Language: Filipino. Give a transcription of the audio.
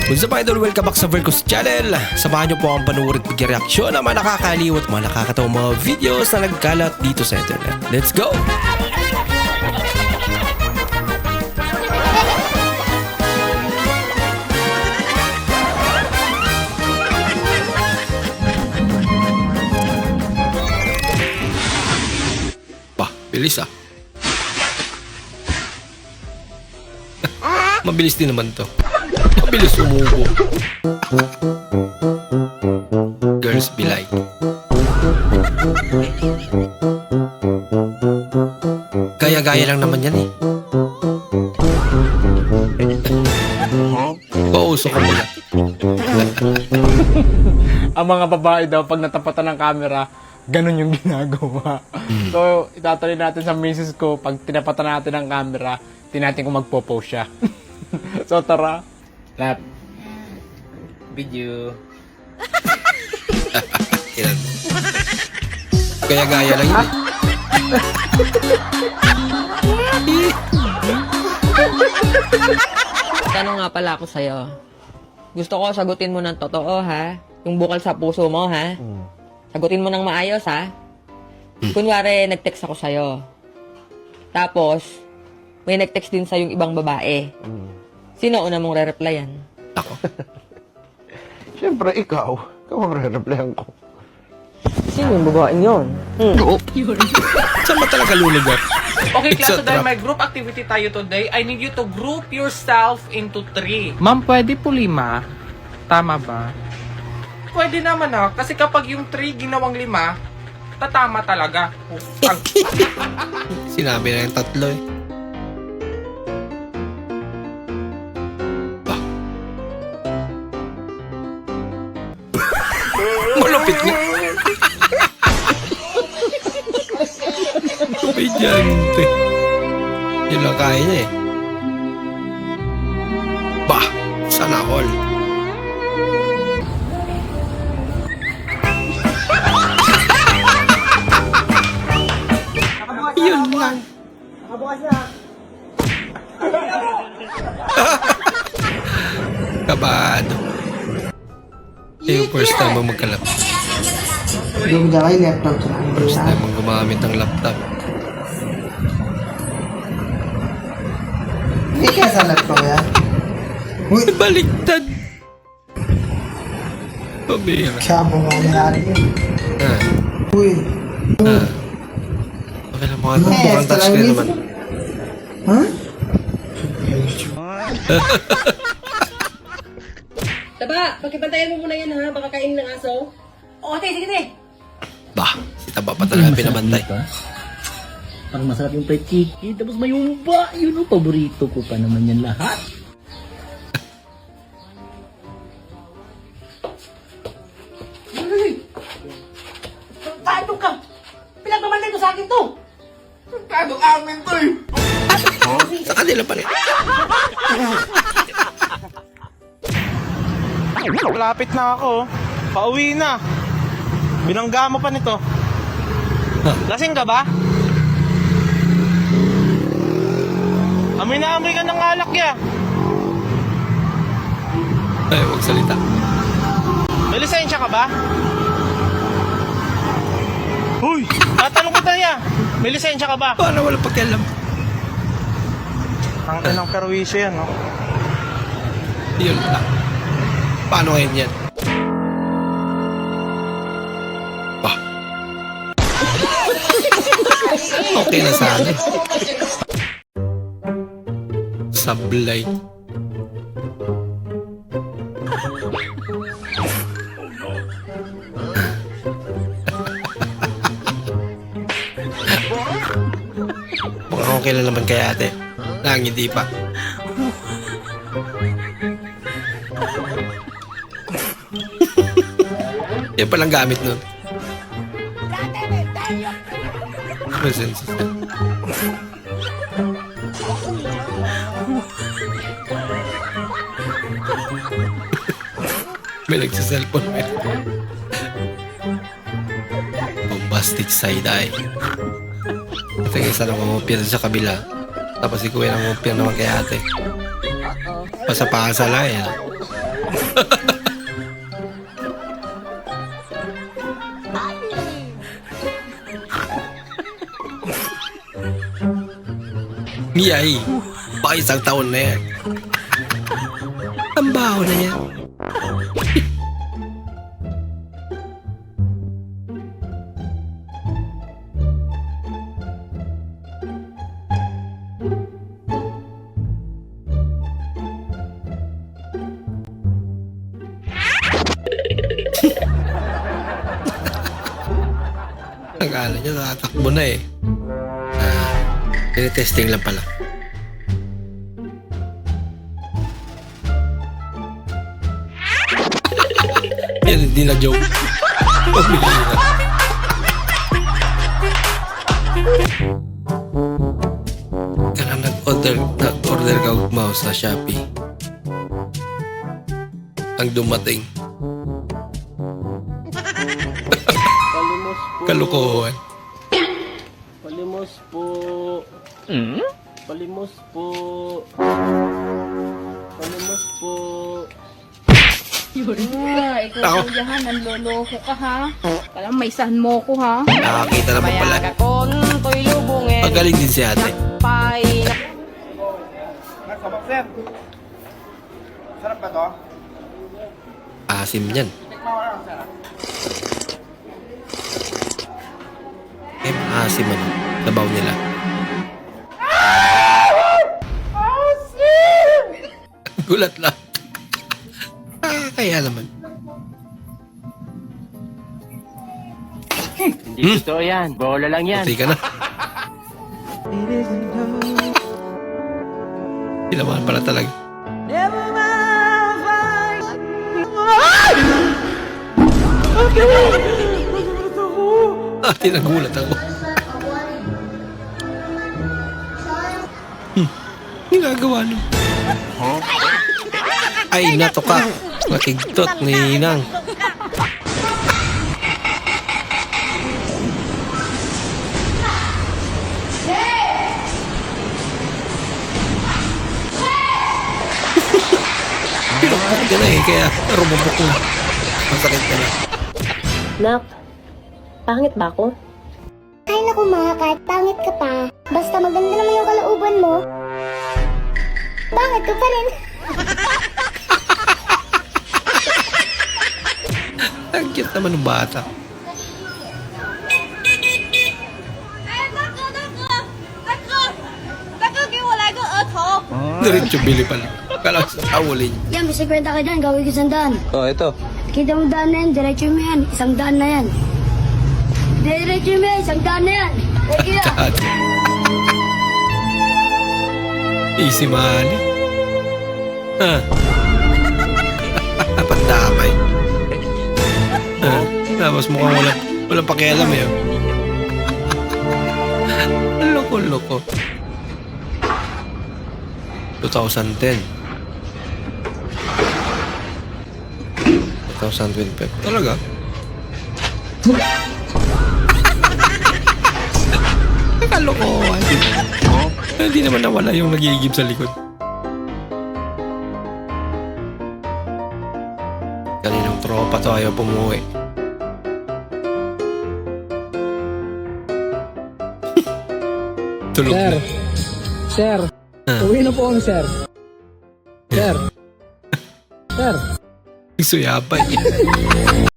What's up idol? Welcome back sa Vercos Channel. Samahan niyo po ang panuorin at pag-reaksyon ng mga nakakaliw at mga nakakatawang mga videos na nagkalat dito sa internet. Let's go! Bah, bilis ah. Mabilis din naman to. Mabilis umubo. Girls be like. Gaya-gaya lang naman yan eh. Pauso ka muna. Ang mga babae daw pag natapatan ng camera, ganun yung ginagawa. So, itatuloy natin sa misis ko, pag tinapatan natin ng camera, tinatin kung magpo-post siya. So, tara. Lap. Video. Gaya-gaya lang yun eh. Tanong nga pala ako sa'yo. Gusto ko sagutin mo ng totoo, ha? Yung bukal sa puso mo, ha? Sagutin mo ng maayos, ha? Kunwari, nag-text ako sa'yo. Tapos, may nag-text din sa'yo yung ibang babae. Sino una mong re-replyan? Ako. Siyempre, ikaw. Ikaw ang re-replyan ko. Sino yung babaeng yun? Saan ba talaga lulugar? Okay, It's class, a today trap. may group activity tayo today. I need you to group yourself into 3. Ma'am, pwede po 5? Tama ba? Pwede naman kasi kapag yung 3 ginawang 5, tatama talaga. Sinabi na yung tatlo eh. Bah. Malupit niya. Komedyante. Yun lang kaya niya eh. Bah, sana all. Yun lang. Kabado. Yung first time mo magkalap. Yung dyan kayo laptop sa First time mo gumamit ng laptop. Hindi kaya sa laptop yan. Uy, Baliktad. Pabira. siya mo nga nangyari yun. Ah, Uy. ah. Okay lang mga ito. Mukhang touchscreen naman. Ha? Taba, pakibantayan mo muna yan ha, baka kainin ng aso. O, ate, sige, ate. Bah, si Taba pa talaga pinabantay. Parang masarap yung fried chicken. Tapos may umba. Yun ang paborito ko pa naman yan lahat. Tayo ka! Pinagmamantay ko sa akin to! Sa kanila pa rin. Malapit na ako. Pauwi na. Binangga mo pa nito. Lasing ka ba? Amoy na amoy ka ng alak ya. Ay, huwag salita. May lisensya ka ba? Huy! Tatanong kita niya. May lisensya ka ba? Paano wala pakialam? Ang inang perwisyo yan, no? Yun lang. Paano ngayon yan? Bah. Okay na sana. Sablay. Mukhang okay lang naman kaya ate. Nang hindi pa. Yan palang gamit nun. Presence. May nagsiselfone. Bombastic side-eye. Ito yung isa na mamupir sa kabila. Tapos si kuya nang mamupir naman kay ate. Pasapasa lang yan. Yay! Baka isang taon na yan. Ang baho na yan. Akala niya nakatakbo na eh. Tinitesting lang pala. Yan, hindi na joke. Pabihira. Kaya nag-order ka mouse sa Shopee. Ang dumating. Kalukuhan. Palimos po. Palimos po. Palimos po. Ikaw diyan, nanloloko ka ha. Kala may sahan mo ko ha. Nakakita naman pala. Magaling din si ate. Sarap ba to? Asim yan. Eh, maasim ano. Sabaw nila. Gulat lang. Kaya naman. Hindi totoo yan. Bola lang yan. Pati ka na. Ilaman pala talaga. Tinagulat ako. Ginagawa nun. Ay, nato ka. Matigtot ni Inang. Pinukpok ka na eh, kaya rumubok ko. Masakit ka na. Nak, pangit ba ako? Ay naku ma, kahit pangit ka pa, basta maganda naman yung kalooban mo, pangit ka pa rin. Ang cute naman ng bata. Diretso bili pala. Kala sa awalin. Yan, may 50 ka dyan, gawin ko 100. Oh, ito. Kita mo daan na yan, diretso mo yan, 100 na yan. Diretso mo yan, 100 na yan. Thank you. Ate. Easy money. Ha? Pandamay. Ha? Tapos mukhang walang pakialam eh. Loko-loko. 2010. 2025. Talaga? Kalokohan. Hindi naman nawala yung nagigib sa likod. Kaninang tropa to ayaw pumuwi. Tulog na. Sir, uwi na po kami, sir. Sir. Sir. Suyabay.